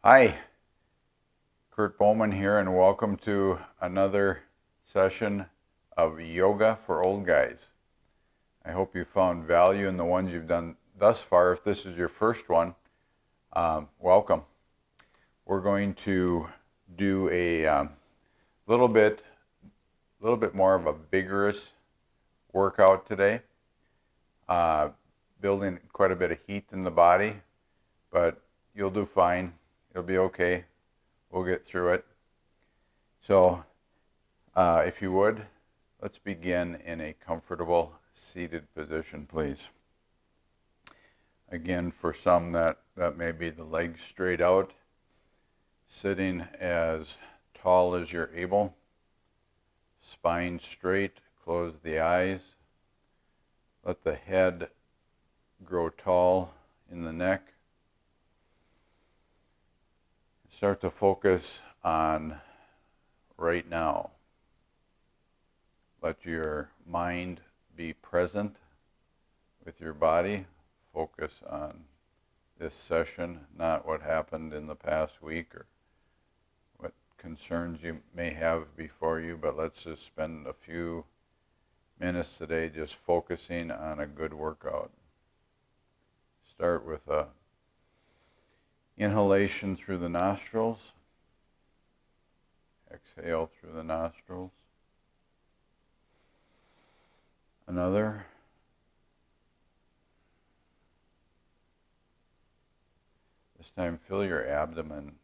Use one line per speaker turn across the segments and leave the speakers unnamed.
Hi, Kurt Bowman here, and welcome to another session of Yoga for Old Guys. I hope you found value in the ones you've done thus far. If this is your first one, welcome. We're going to do a little bit more of a vigorous workout today, building quite a bit of heat in the body, but you'll do fine. It'll be okay. We'll get through it. So, if you would, let's begin in a comfortable seated position, please. Again, for some that may be the legs straight out, sitting as tall as you're able, spine straight, close the eyes, let the head grow tall in the neck. Start to focus on right now. Let your mind be present with your body. Focus on this session, not what happened in the past week or what concerns you may have before you, but let's just spend a few minutes today just focusing on a good workout. Start with a inhalation through the nostrils. Exhale through the nostrils. Another. This time fill your abdomen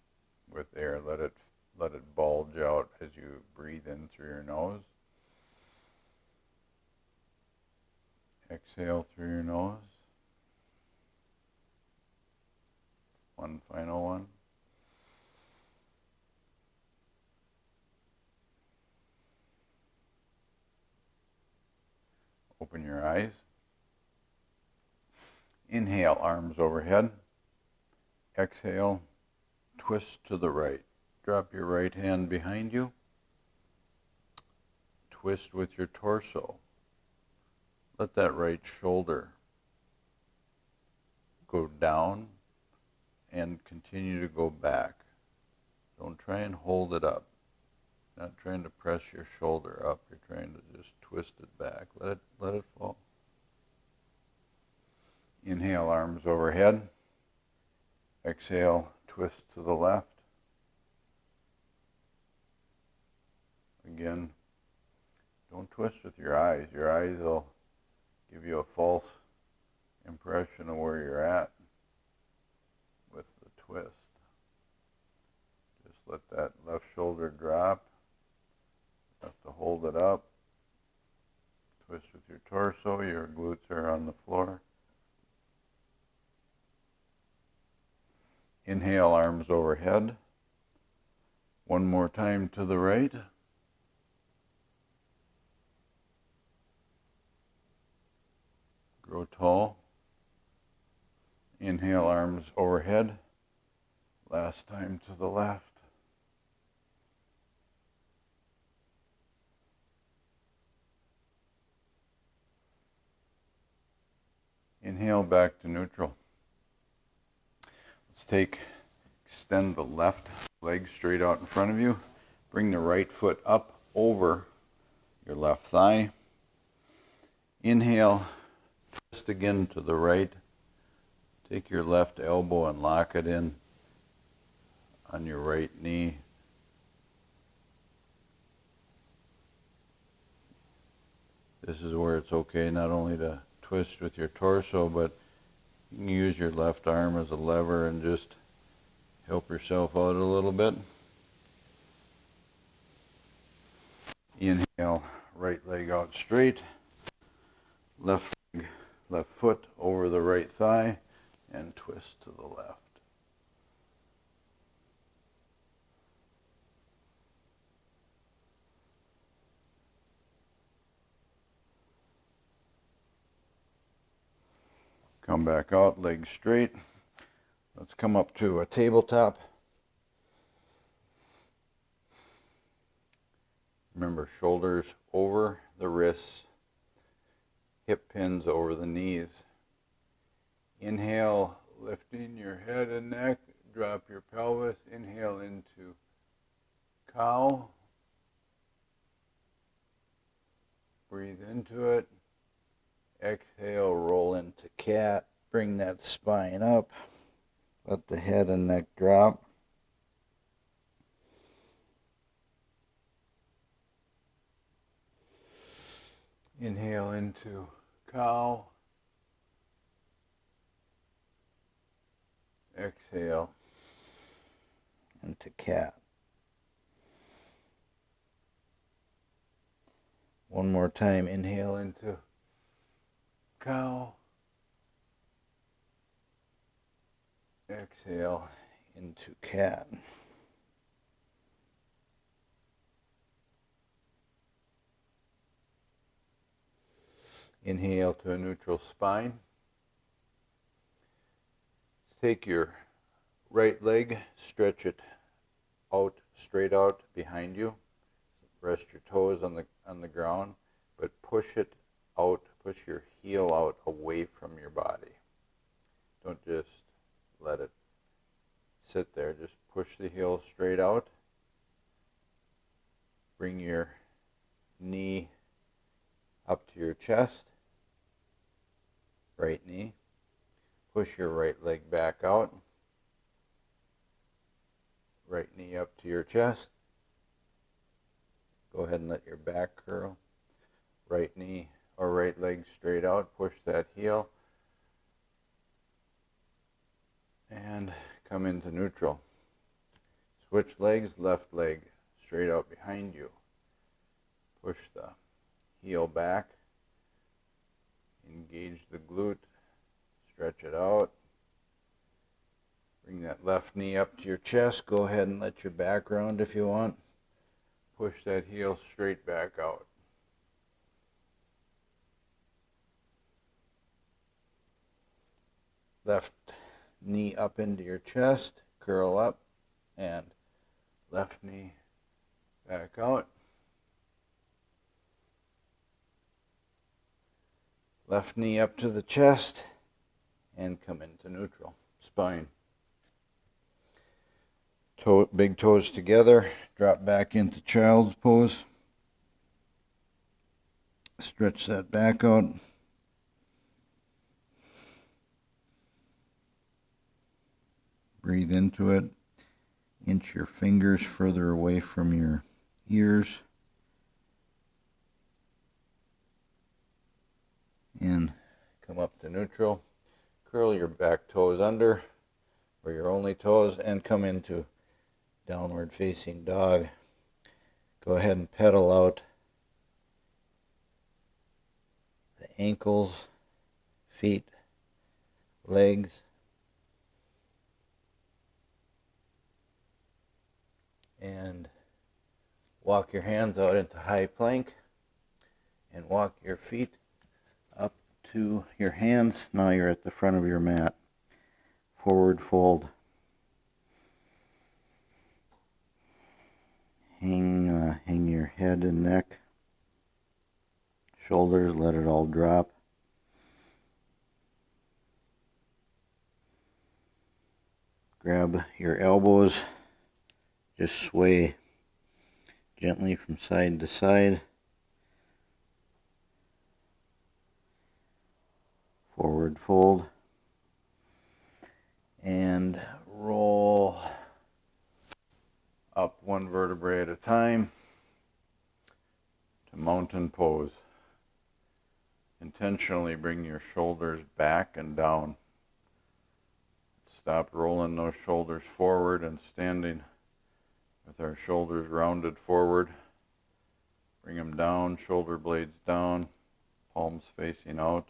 with air. Let it bulge out as you breathe in through your nose. Exhale through your nose. One final one. Open your eyes. Inhale, arms overhead. Exhale, twist to the right. Drop your right hand behind you. Twist with your torso. Let that right shoulder go down and continue to go back. Don't try and hold it up. Not trying to press your shoulder up. You're trying to just twist it back. Let it fall. Inhale, arms overhead. Exhale, twist to the left. Again, don't twist with your eyes. Your eyes will give you a false impression of where you're at with the twist. Just let that left shoulder drop. You have to hold it up. Twist with your torso. Your glutes are on the floor. Inhale, arms overhead. One more time to the right. Grow tall. Inhale, arms overhead. Last time to the left. Inhale, back to neutral. Let's extend the left leg straight out in front of you. Bring the right foot up over your left thigh. Inhale, twist again to the right. Take your left elbow and lock it in on your right knee. This is where it's okay not only to twist with your torso, but you can use your left arm as a lever and just help yourself out a little bit. Inhale, right leg out straight. Left foot over the right thigh and twist to the left. Come back out, legs straight. Let's come up to a tabletop. Remember, shoulders over the wrists, hip pins over the knees. Inhale, lifting your head and neck, drop your pelvis, inhale into cow, breathe into it, exhale, roll into cat, bring that spine up, let the head and neck drop. Inhale into cow, exhale into cat. One more time, inhale into cow, exhale into cat. Inhale to a neutral spine. Take your right leg, stretch it out, straight out behind you. Rest your toes on the ground, but push it out, push your heel out away from your body. Don't just let it sit there. Just push the heel straight out. Bring your knee up to your chest. Right knee. Push your right leg back out. Right knee up to your chest. Go ahead and let your back curl. Right knee or right leg straight out. Push that heel. And come into neutral. Switch legs, left leg straight out behind you. Push the heel back. Engage the glute. Stretch it out. Bring that left knee up to your chest. Go ahead and let your back round if you want. Push that heel straight back out. Left knee up into your chest. Curl up. And left knee back out. Left knee up to the chest. And come into neutral. Spine. Big toes together, drop back into child's pose. Stretch that back out. Breathe into it. Inch your fingers further away from your ears. And come up to neutral. Curl your back toes under, or your only toes, and come into downward facing dog. Go ahead and pedal out the ankles, feet, legs. And walk your hands out into high plank and walk your feet up to your hands. Now you're at the front of your mat. Forward fold. Hang your head and neck, shoulders, let it all drop. Grab your elbows, just sway gently from side to side. Forward fold. And roll up one vertebrae at a time to mountain pose. Intentionally bring your shoulders back and down. Stop rolling those shoulders forward and standing with our shoulders rounded forward. Bring them down, shoulder blades down, palms facing out.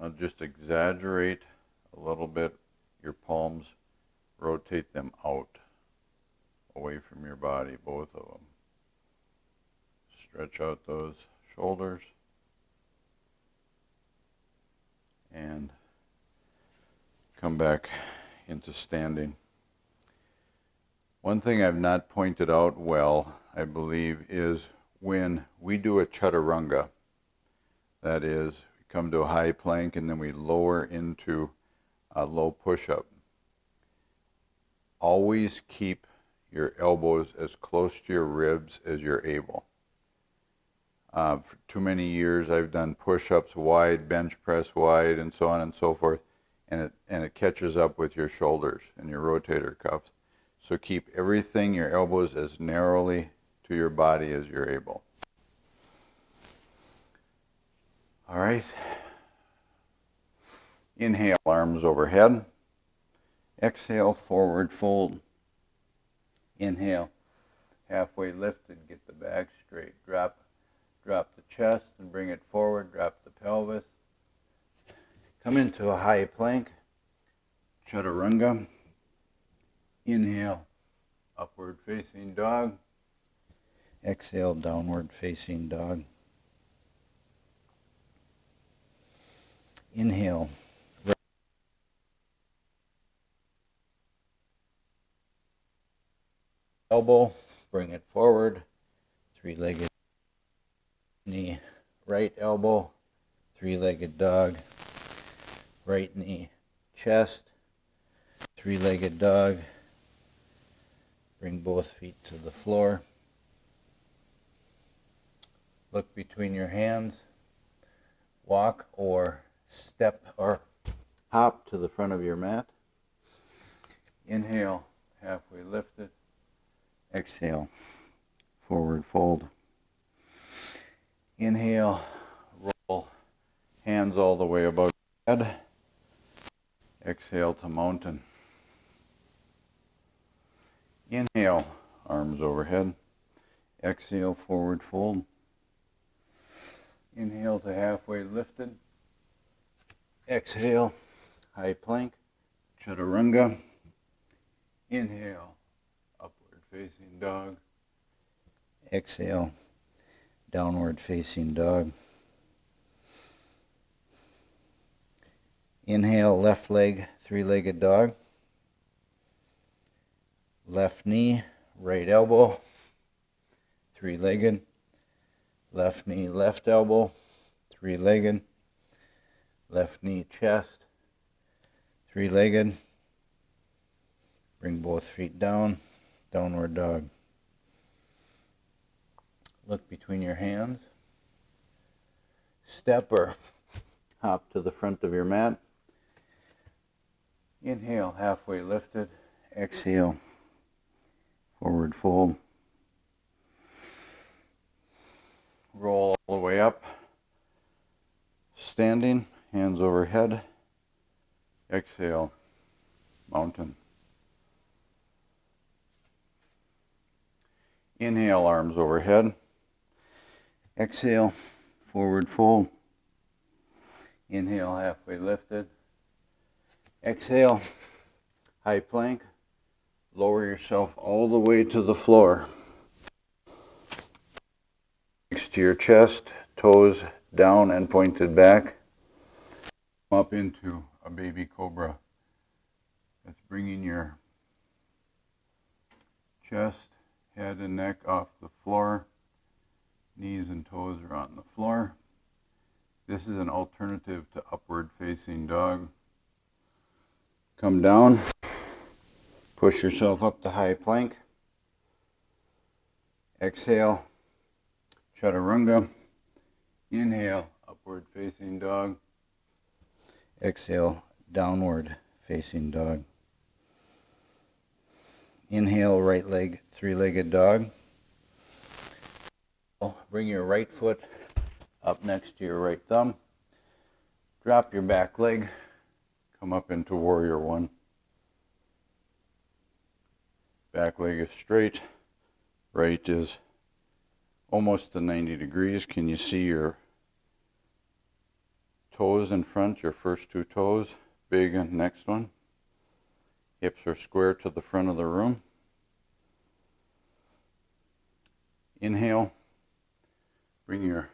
Now just exaggerate a little bit your palms, rotate them out, away from your body, both of them. Stretch out those shoulders and come back into standing. One thing I've not pointed out well, I believe, is when we do a chaturanga, that is, we come to a high plank and then we lower into a low push-up. always keep your elbows as close to your ribs as you're able. For too many years I've done push-ups wide, bench press wide, and so on and so forth, and it catches up with your shoulders and your rotator cuffs. So keep everything, your elbows, as narrowly to your body as you're able. All right. Inhale, arms overhead. Exhale, forward fold. Inhale, halfway lifted, get the back straight. Drop the chest and bring it forward. Drop the pelvis. Come into a high plank, chaturanga. Inhale, upward facing dog. Exhale, downward facing dog. Inhale. Elbow, bring it forward. Three-legged knee, right elbow, three-legged dog. Right knee, chest, three-legged dog. Bring both feet to the floor. Look between your hands. Walk or step or hop to the front of your mat. Inhale, halfway lifted. Exhale, forward fold. Inhale, roll hands all the way above your head. Exhale to mountain. Inhale, arms overhead. Exhale, forward fold. Inhale to halfway lifted. Exhale, high plank, chaturanga. Inhale, upward facing dog. Exhale, downward facing dog. Inhale, left leg, three-legged dog. Left knee, right elbow, three-legged. Left knee, left elbow, three-legged. Left knee, chest, three-legged. Bring both feet down, downward dog. Look between your hands. Step or hop to the front of your mat. Inhale, halfway lifted. Exhale, forward fold. Roll all the way up. Standing, hands overhead. Exhale, mountain. Inhale, arms overhead. Exhale, forward fold. Inhale, halfway lifted. Exhale, high plank. Lower yourself all the way to the floor. Next to your chest, toes down and pointed back. Up into a baby cobra. That's bringing your chest, head and neck off the floor. Knees and toes are on the floor. This is an alternative to upward facing dog. Come down. Push yourself up to high plank. Exhale, chaturanga. Inhale, upward facing dog. Exhale, downward facing dog. Inhale, right leg, three-legged dog. Bring your right foot up next to your right thumb. Drop your back leg. Come up into warrior one. Back leg is straight. Right is almost to 90 degrees. Can you see your toes in front, your first two toes? Big and next one. Hips are square to the front of the room. Inhale. Bring your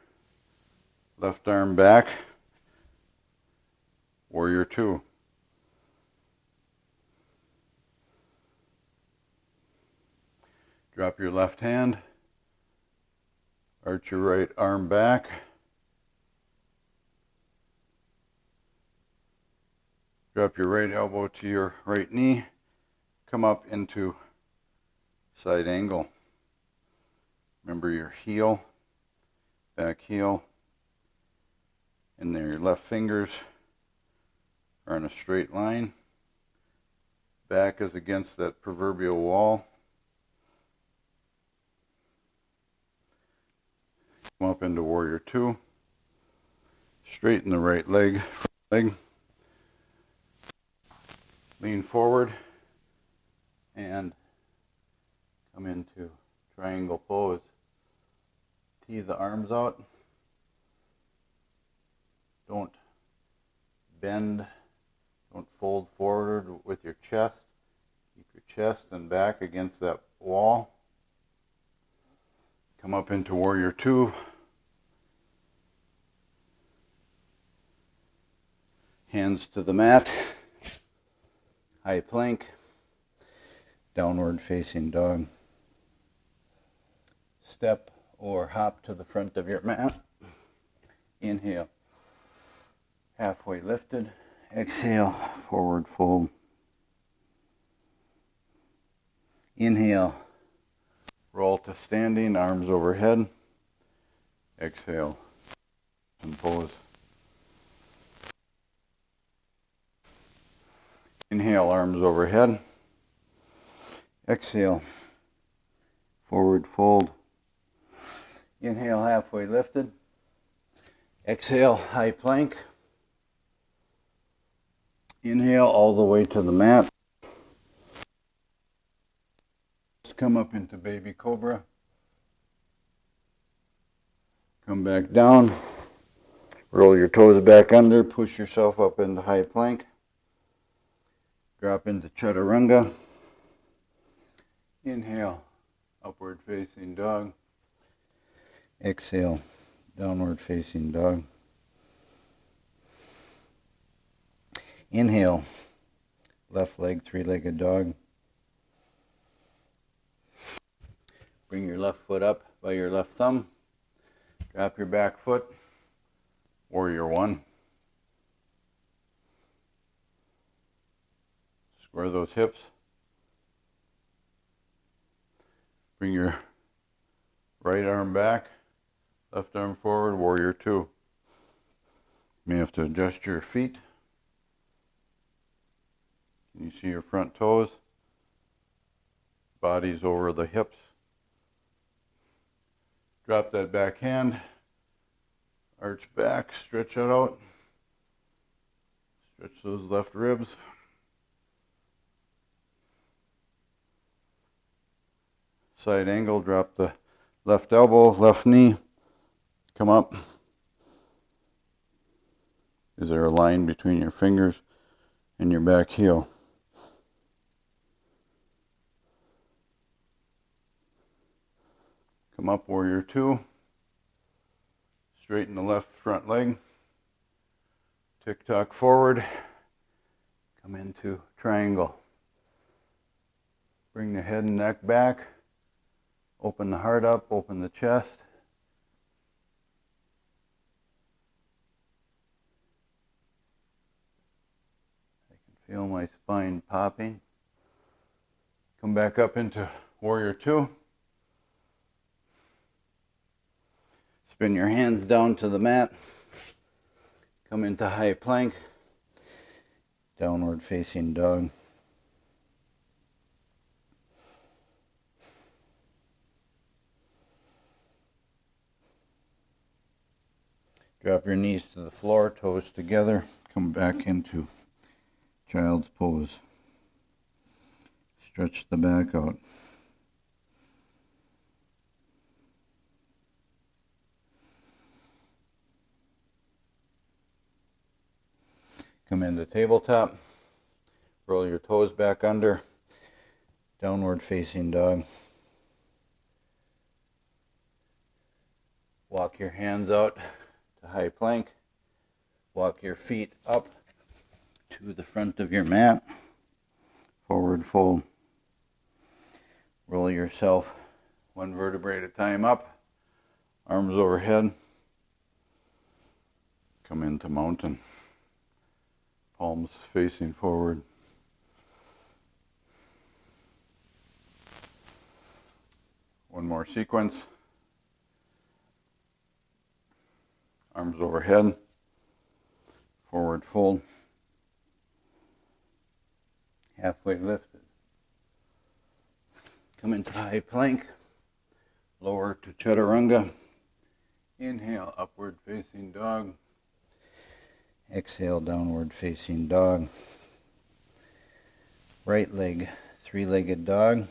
left arm back. Warrior two. Drop your left hand. Arch your right arm back. Drop your right elbow to your right knee. come up into side angle. Remember your heel, back heel, and then your left fingers are in a straight line. Back is against that proverbial wall. Come up into Warrior Two. Straighten the right leg. Lean forward and come into triangle pose. Tee the arms out. Don't bend. Don't fold forward with your chest. Keep your chest and back against that wall. Come up into Warrior Two. Hands to the mat. High plank. Downward facing dog. Step or hop to the front of your mat. Inhale. Halfway lifted. Exhale. Forward fold. Inhale. Roll to standing, arms overhead. Exhale. And pose. Inhale, arms overhead. Exhale. Forward fold. Inhale, halfway lifted. Exhale, high plank. Inhale all the way to the mat. Come up into baby cobra. Come back down. Roll your toes back under. Push yourself up into high plank. Drop into chaturanga. Inhale, upward facing dog. Exhale, downward facing dog. Inhale, left leg, three-legged dog. Bring your left foot up by your left thumb. Drop your back foot. Warrior One. Square those hips. Bring your right arm back, left arm forward, Warrior Two. You may have to adjust your feet. Can you see your front toes? Body's over the hips. Drop that back hand. Arch back, stretch it out. Stretch those left ribs. Side angle, drop the left elbow, left knee. Come up. Is there a line between your fingers and your back heel? Come up, Warrior Two. Straighten the left front leg. Tick-tock forward. Come into triangle. Bring the head and neck back. Open the heart up, open the chest. I can feel my spine popping. Come back up into Warrior Two. Spin your hands down to the mat. Come into high plank. Downward facing dog. Drop your knees to the floor, toes together. Come back into child's pose. Stretch the back out. Come into tabletop. Roll your toes back under. Downward facing dog. Walk your hands out to high plank. Walk your feet up to the front of your mat. Forward fold. Roll yourself one vertebrae at a time up. Arms overhead. Come into mountain. Palms facing forward. One more sequence. Arms overhead. Forward fold. Halfway lifted. Come into high plank. Lower to chaturanga. Inhale, upward facing dog. Exhale, downward facing dog. Right leg, three-legged dog.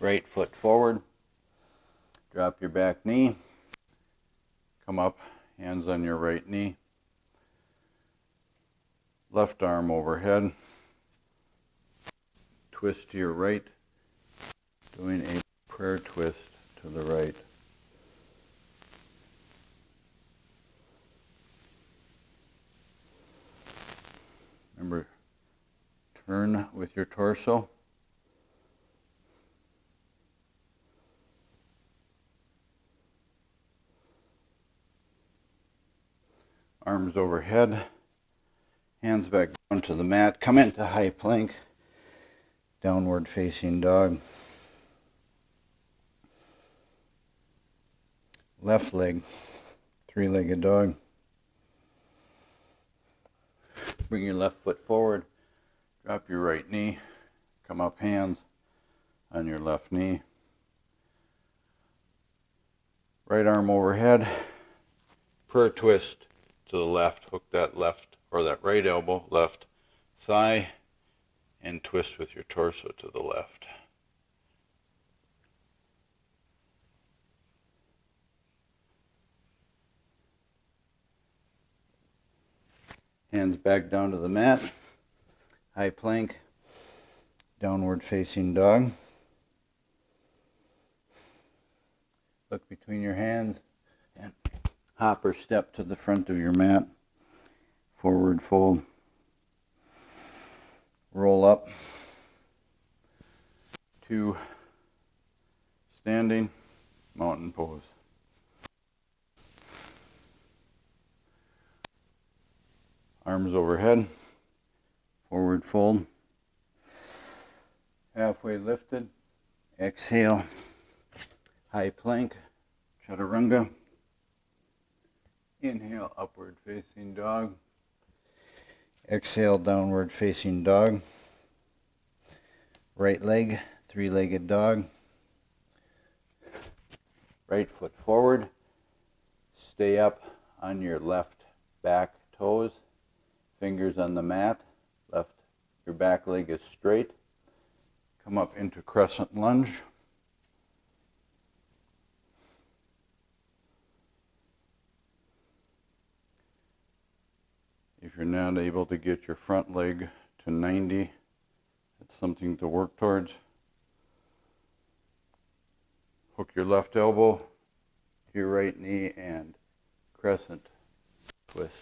Right foot forward. Drop your back knee. Come up, hands on your right knee. Left arm overhead. Twist to your right. Doing a prayer twist to the right. Remember, turn with your torso. Arms overhead. Hands back down to the mat. Come into high plank. Downward facing dog. Left leg, three-legged dog. Bring your left foot forward. Drop your right knee. Come up, hands on your left knee. Right arm overhead. Prayer twist to the left. Hook that left or that right elbow, left thigh, and twist with your torso to the left. Hands back down to the mat. High plank. Downward facing dog. Look between your hands and hop or step to the front of your mat. Forward fold. Roll up to standing mountain pose. Arms overhead. Forward fold. Halfway lifted. Exhale. High plank. Chaturanga. Inhale, upward facing dog. Exhale, downward facing dog. Right leg, three-legged dog. Right foot forward. Stay up on your left back toes. Fingers on the mat. Your back leg is straight. Come up into crescent lunge. If you're not able to get your front leg to 90, it's something to work towards. Hook your left elbow to your right knee and crescent twist.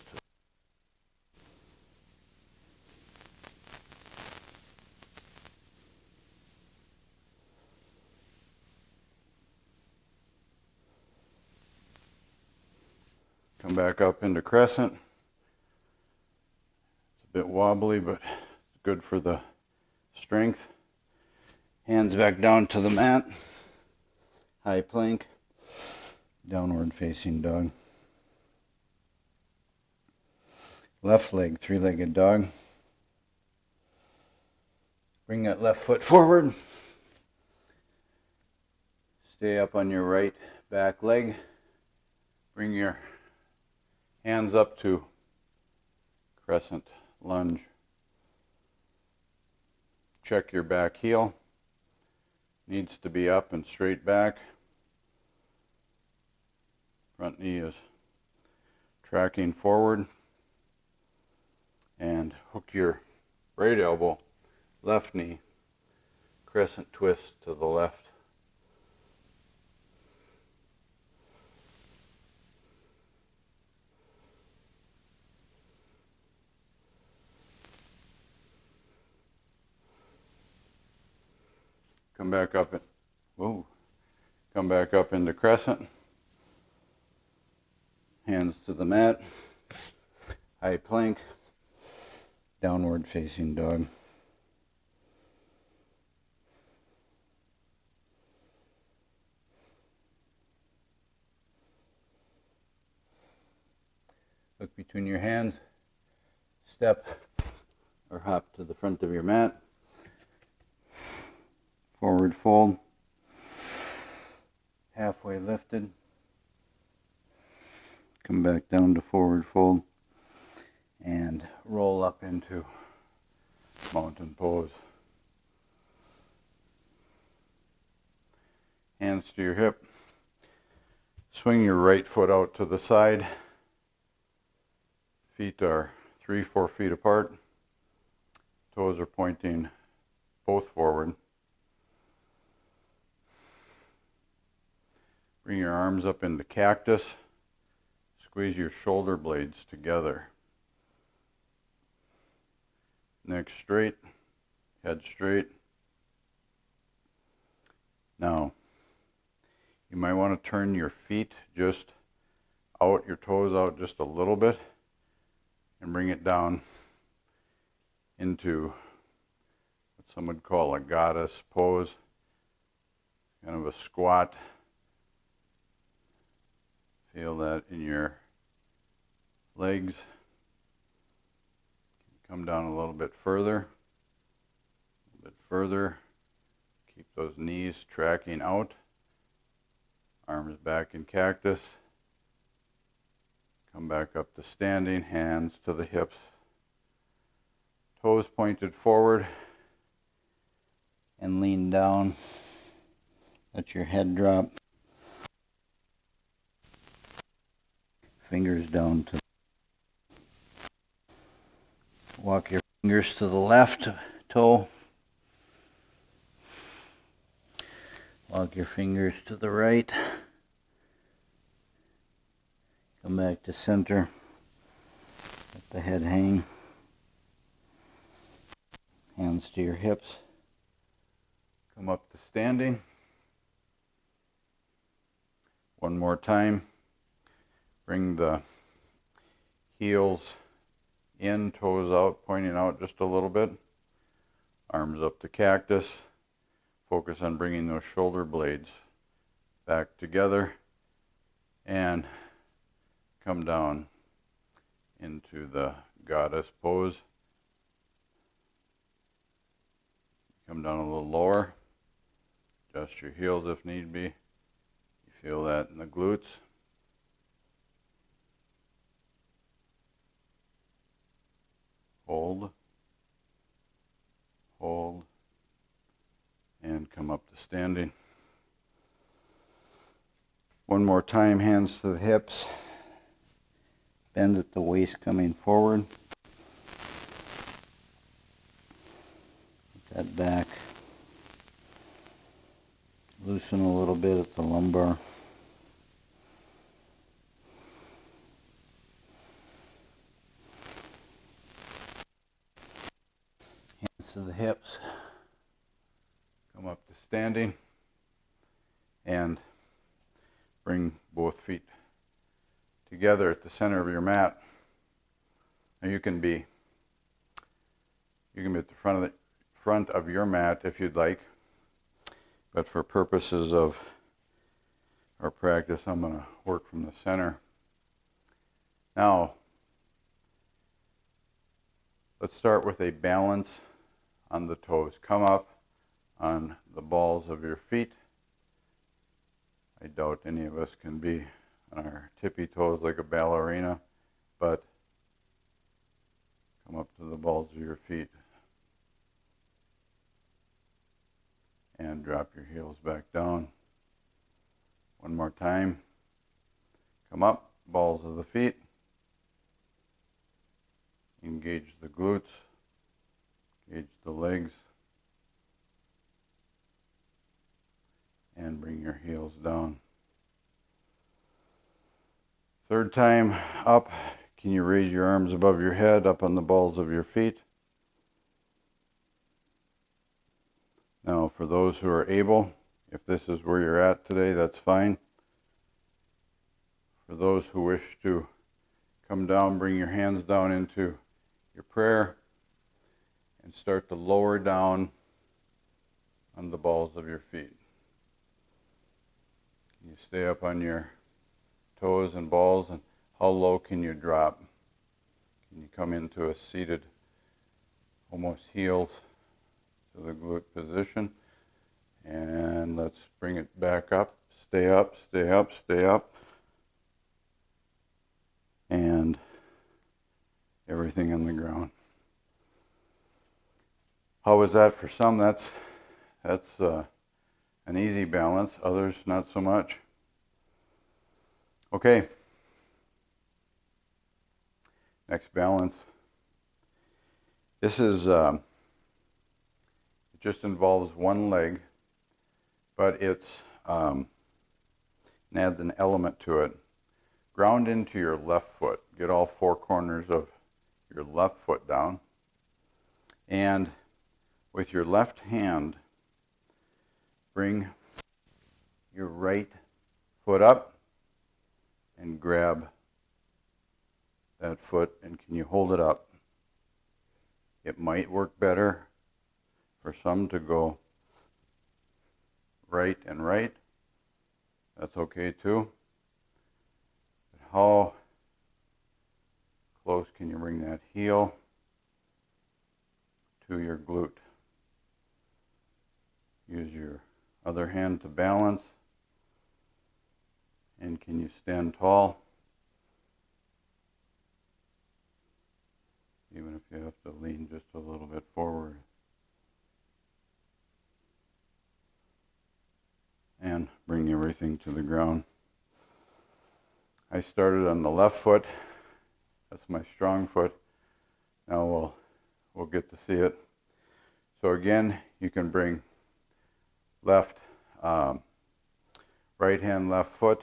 Come back up into crescent. It's a bit wobbly, but it's good for the strength. Hands back down to the mat. High plank. Downward facing dog. Left leg, three-legged dog. Bring that left foot forward. Stay up on your right back leg. Bring your hands up to crescent lunge. Check your back heel. Needs to be up and straight back. Front knee is tracking forward. And hook your right elbow, left knee, crescent twist to the left. Come back up and come back up into crescent. Hands to the mat. High plank. Downward facing dog. between your hands, step or hop to the front of your mat, forward fold, halfway lifted, come back down to forward fold, and roll up into mountain pose. Hands to your hip. Swing your right foot out to the side. Feet are 3-4 feet apart. Toes are pointing both forward. Bring your arms up into cactus. Squeeze your shoulder blades together. Neck straight, head straight. Now, you might want to turn your feet just out, your toes out just a little bit, and bring it down into what some would call a goddess pose, kind of a squat. Feel that in your legs. Come down a little bit further, Keep those knees tracking out. Arms back in cactus. Come back up to standing, hands to the hips. Toes pointed forward. And lean down. Let your head drop. Fingers down to. Walk your fingers to the left toe. Walk your fingers to the right. Come back to center. Let the head hang. Hands to your hips. Come up to standing. One more time. Bring the heels in, toes out, pointing out just a little bit. Arms up to cactus. Focus on bringing those shoulder blades back together and come down into the goddess pose. Come down a little lower. Adjust your heels if need be. You feel that in the glutes. Hold. Hold. And come up to standing. One more time, hands to the hips. Bend at the waist coming forward. Put that back. Loosen a little bit at the lumbar. Hands to the hips. Come up to standing and bring both feet together at the center of your mat. Now you can be at the front of your mat if you'd like, but for purposes of our practice, I'm going to work from the center. Now, let's start with a balance on the toes. Come up on the balls of your feet. I doubt any of us can be on our tippy toes like a ballerina, but come up to the balls of your feet and drop your heels back down. One more time. Come up, balls of the feet. Engage the glutes, engage the legs, and bring your heels down. Third time up, can you raise your arms above your head, up on the balls of your feet? Now, for those who are able, if this is where you're at today, that's fine. For those who wish to come down, bring your hands down into your prayer and start to lower down on the balls of your feet. Can you stay up on your toes and balls, and how low can you drop? And you come into a seated, almost heels to the glute position. And let's bring it back up. Stay up, stay up, stay up. And everything on the ground. How was that for some? That's an easy balance. Others, not so much. Okay. Next balance. This is, it just involves one leg, but it's, and adds an element to it. Ground into your left foot. Get all four corners of your left foot down. And with your left hand, bring your right foot up and grab that foot, and can you hold it up? It might work better for some to go right and right. That's okay too. But how close can you bring that heel to your glute? Use your other hand to balance. And can you stand tall? Even if you have to lean just a little bit forward. And bring everything to the ground. I started on the left foot. That's my strong foot. Now we'll get to see it. So again, you can bring left, right hand, left foot,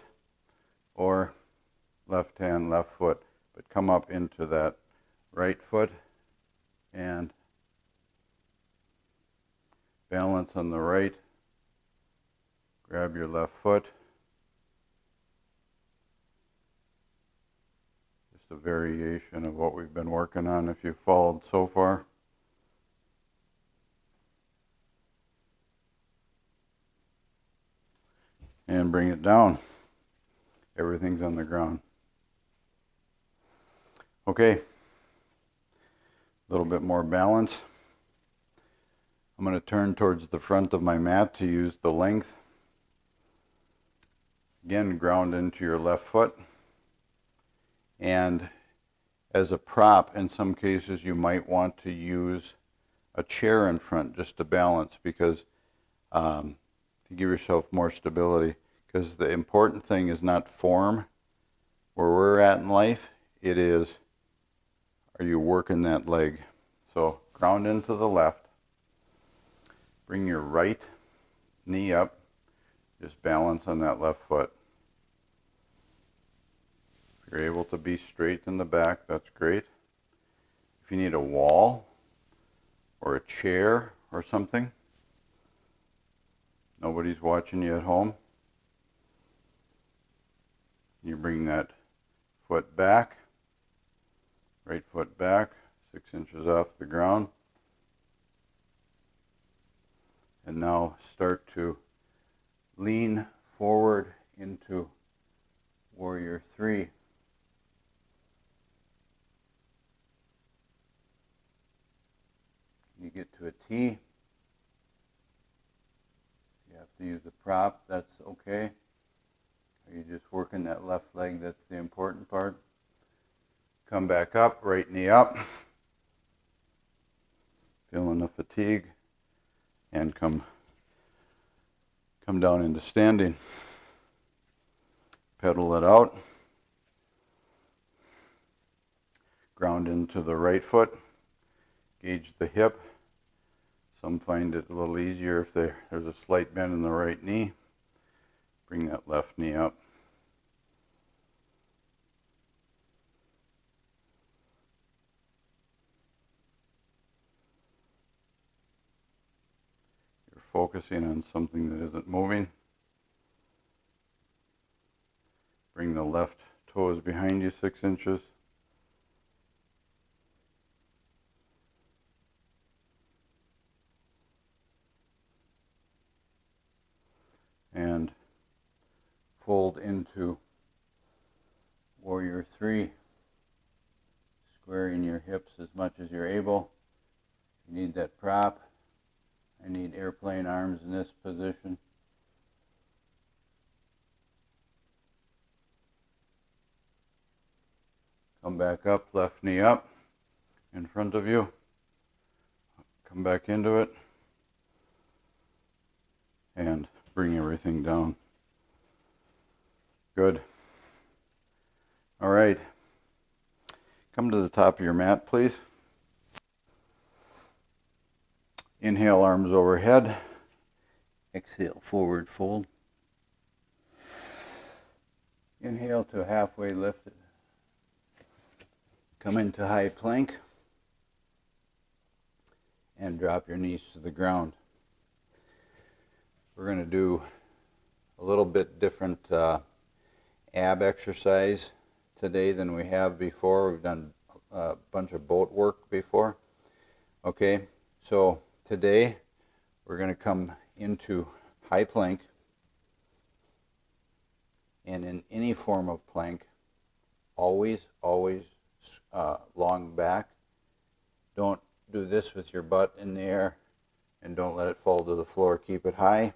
or left hand, left foot, but come up into that right foot and balance on the right. Grab your left foot. Just a variation of what we've been working on if you followed so far. And bring it down. Everything's on the ground. Okay. A little bit more balance. I'm going to turn towards the front of my mat to use the length. Again, ground into your left foot. And as a prop, in some cases, you might want to use a chair in front just to balance, because to give yourself more stability. Because the important thing is not form, where we're at in life. It is, are you working that leg? So ground into the left. Bring your right knee up. Just balance on that left foot. If you're able to be straight in the back, that's great. If you need a wall or a chair or something, nobody's watching you at home, you bring that foot back, right foot back, 6 inches off the ground. And now start to lean forward into Warrior 3. You get to a T. You have to use a prop, that's okay. Are you just working that left leg? That's the important part. Come back up, right knee up. Feeling the fatigue. And come down into standing. Pedal it out. Ground into the right foot. Gauge the hip. Some find it a little easier if there's a slight bend in the right knee. Bring that left knee up. You're focusing on something that isn't moving. Bring the left toes behind you 6 inches. And fold into Warrior 3. Squaring your hips as much as you're able. You need that prop. I need airplane arms in this position. Come back up, left knee up in front of you. Come back into it. And bring everything down. Good. All right. Come to the top of your mat, please. Inhale, arms overhead. Exhale, forward fold. Inhale to halfway lifted. Come into high plank. And drop your knees to the ground. We're going to do a little bit different ab exercise today than we have before. We've done a bunch of boat work before. Okay, so today we're going to come into high plank, and in any form of plank, always long back. Don't do this with your butt in the air, and don't let it fall to the floor. Keep it high.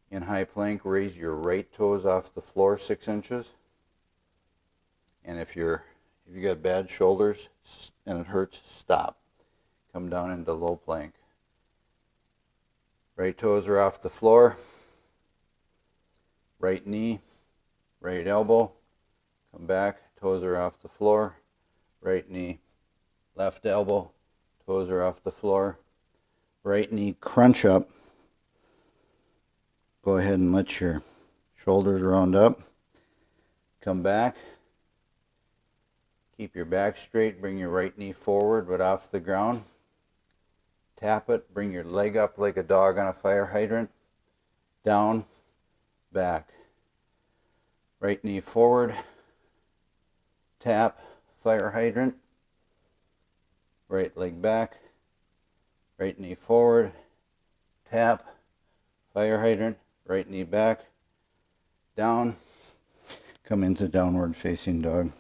In high plank, raise your right toes off the floor 6 inches. And if you got bad shoulders and it hurts, stop. Come down into low plank. Right toes are off the floor. Right knee, right elbow. Come back, toes are off the floor. Right knee, left elbow, toes are off the floor. Right knee, crunch up. Go ahead and let your shoulders round up. Come back. Keep your back straight. Bring your right knee forward but off the ground. Tap it. Bring your leg up like a dog on a fire hydrant. Down, back. Right knee forward. Tap, fire hydrant. Right leg back. Right knee forward. Tap, fire hydrant. Right knee back. Down. Come into downward facing dog.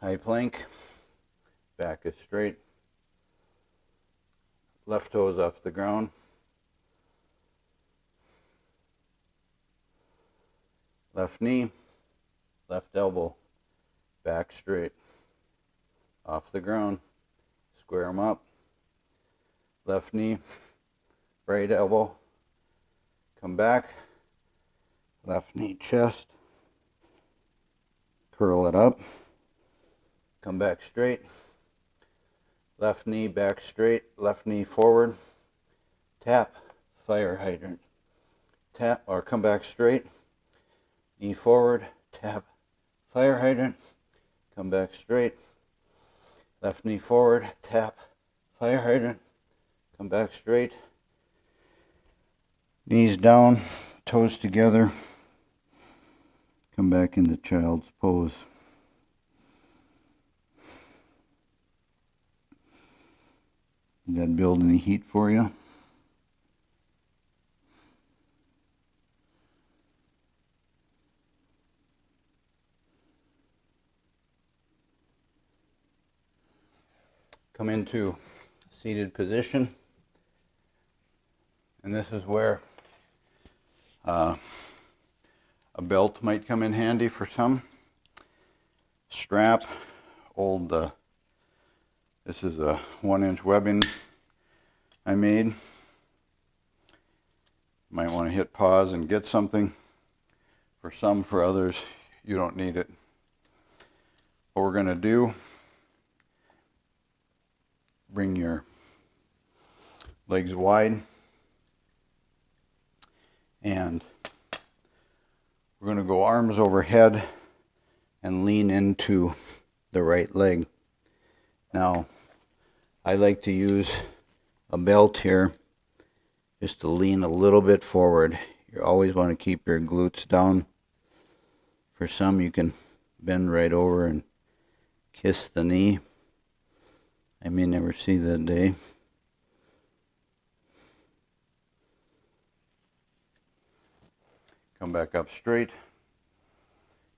High plank. Back is straight. Left toes off the ground. Left knee, left elbow, back straight. Off the ground. Square them up. Left knee, right elbow. Come back. Left knee, chest. Curl it up. Come back straight. Left knee back straight. Left knee forward. Tap, fire hydrant. Tap, or come back straight. Knee forward. Tap, fire hydrant. Come back straight. Left knee forward. Tap, fire hydrant. Come back straight. Knees down, toes together. Come back into child's pose. Did that build any heat for you? Come into seated position. And this is where a belt might come in handy for some. Strap, this is a 1-inch webbing I made. Might want to hit pause and get something. For some, for others, you don't need it. What we're going to do, bring your legs wide, and we're going to go arms overhead and lean into the right leg. Now, I like to use a belt here just to lean a little bit forward. You always want to keep your glutes down. For some, you can bend right over and kiss the knee. I may never see that day. Come back up straight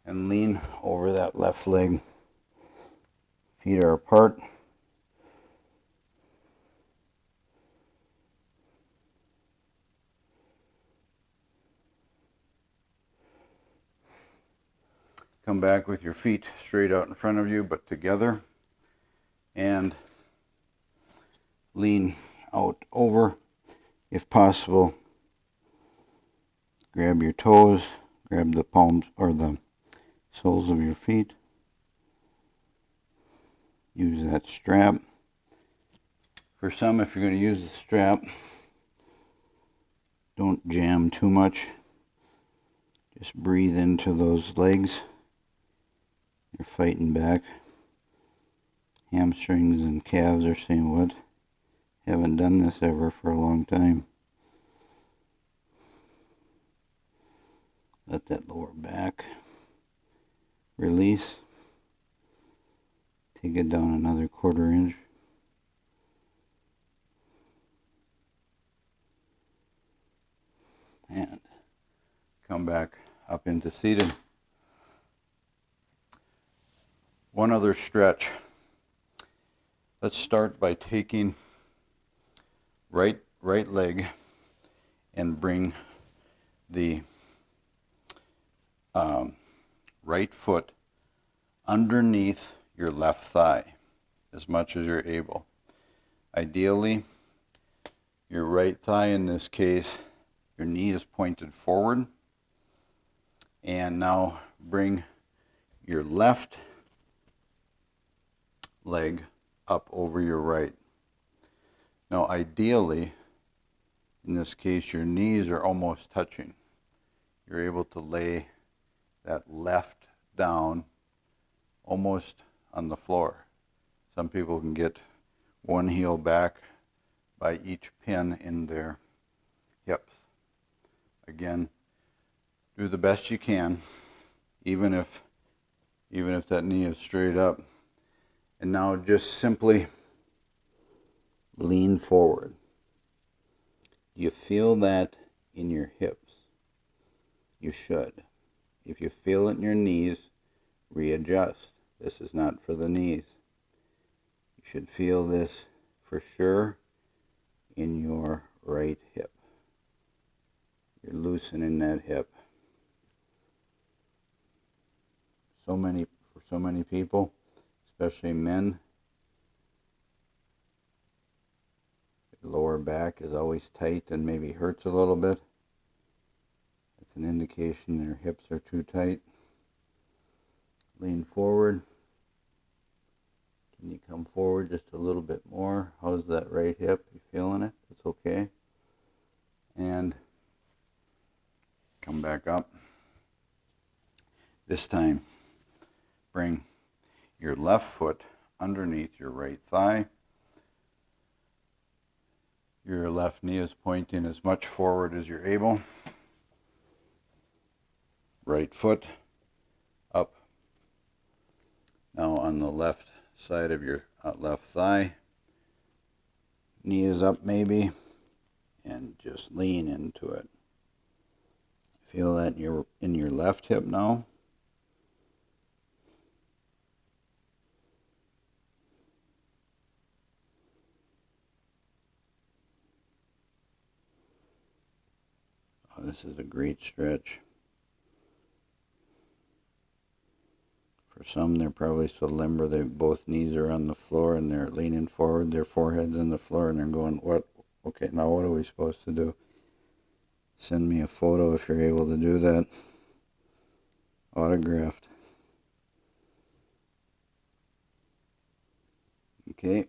and lean over that left leg. Feet are apart. Come back with your feet straight out in front of you, but together. And lean out over. If possible, grab your toes, grab the palms or the soles of your feet. Use that strap. For some, if you're going to use the strap, don't jam too much. Just breathe into those legs. You're fighting back. Hamstrings and calves are saying, what? Haven't done this ever for a long time. Let that lower back release. Take it down another 1/4 inch. And come back up into seated. One other stretch. Let's start by taking right leg and bring the right foot underneath your left thigh as much as you're able. Ideally, your right thigh in this case, your knee is pointed forward. And now bring your left leg up over your right. Now ideally, in this case, your knees are almost touching. You're able to lay that left down almost on the floor. Some people can get one heel back by each pin in their hips. Again, do the best you can, even if that knee is straight up. And now just simply lean forward. You feel that in your hips? You should. If you feel it in your knees, readjust. This is not for the knees. You should feel this for sure in your right hip. You're loosening that hip. For so many people, especially men, the lower back is always tight and maybe hurts a little bit. It's an indication their hips are too tight. Lean forward. Can you come forward just a little bit more? How's that right hip? You feeling it? It's okay. And come back up. This time, bring your left foot underneath your right thigh. Your left knee is pointing as much forward as you're able. Right foot up. Now on the left side of your left thigh, knee is up maybe, and just lean into it. Feel that in your left hip now. Oh, this is a great stretch. For some, they're probably so limber that both knees are on the floor and they're leaning forward, their forehead's on the floor, and they're going, what? Okay, now what are we supposed to do? Send me a photo if you're able to do that. Autographed. Okay.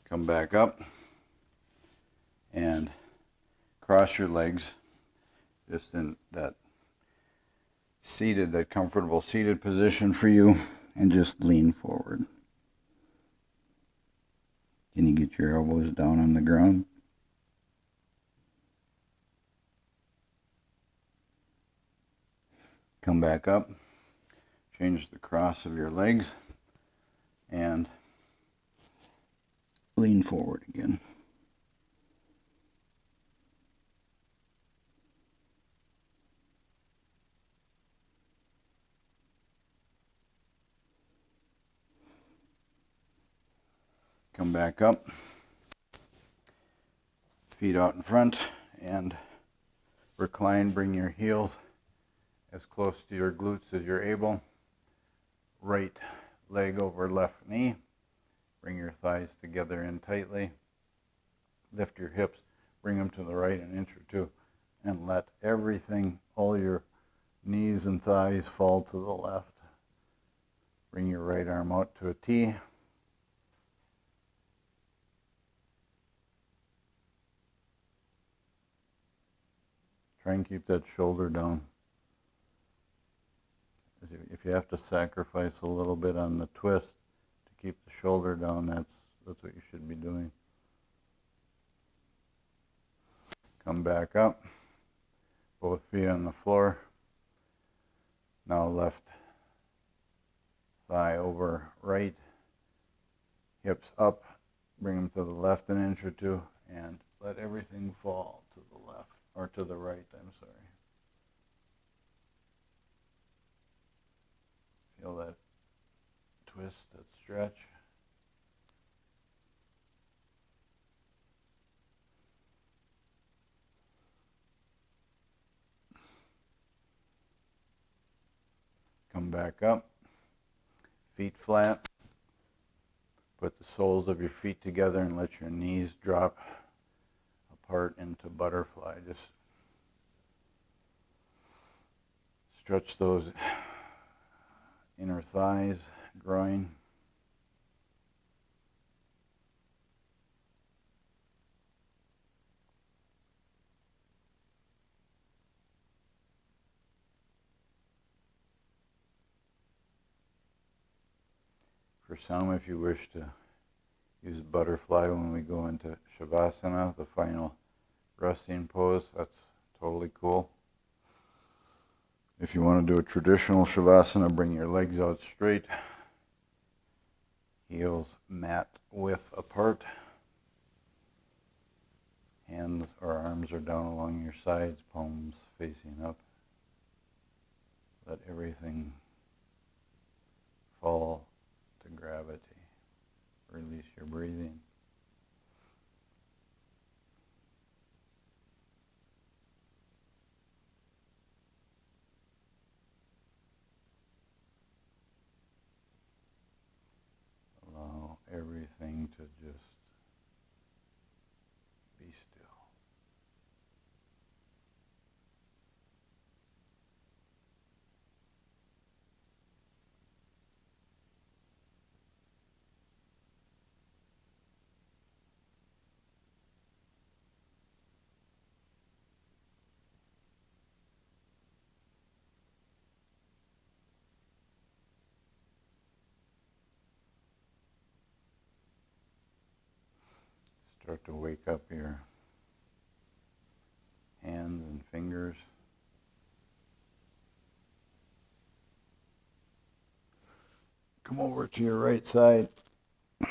Come back up and cross your legs just in that comfortable seated position for you, and just lean forward. Can you get your elbows down on the ground? Come back up, change the cross of your legs, and lean forward again. Come back up, feet out in front, and recline. Bring your heels as close to your glutes as you're able. Right leg over left knee. Bring your thighs together in tightly. Lift your hips, bring them to the right an inch or two, and let everything, all your knees and thighs, fall to the left. Bring your right arm out to a T. Try and keep that shoulder down. If you have to sacrifice a little bit on the twist to keep the shoulder down, that's what you should be doing. Come back up, both feet on the floor. Now left thigh over right, hips up, bring them to the left an inch or two, and let everything fall to the left, or to the right, I'm sorry. Feel that twist, that stretch. Come back up, feet flat. Put the soles of your feet together and let your knees drop apart into butterfly. Just stretch those inner thighs, groin. For some, if you wish to use butterfly when we go into Shavasana, the final resting pose, that's totally cool. If you want to do a traditional Shavasana, bring your legs out straight, heels mat width apart, hands or arms are down along your sides, palms facing up. Let everything fall to gravity. Release your breathing. Allow everything to just be still. Start to wake up your hands and fingers. Come over to your right side. And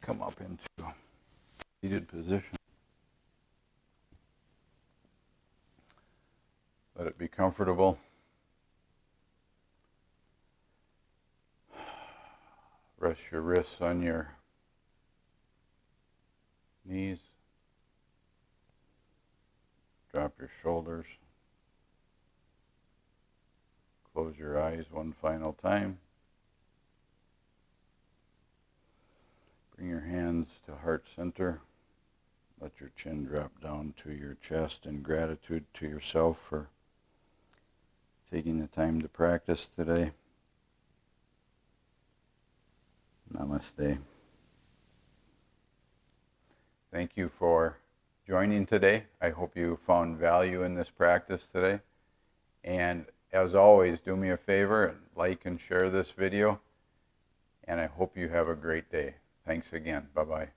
come up into seated position. Let it be comfortable. Rest your wrists on your knees. Drop your shoulders. Close your eyes one final time. Bring your hands to heart center. Let your chin drop down to your chest in gratitude to yourself for taking the time to practice today. Namaste. Thank you for joining today. I hope you found value in this practice today. And as always, do me a favor and like and share this video. And I hope you have a great day. Thanks again. Bye-bye.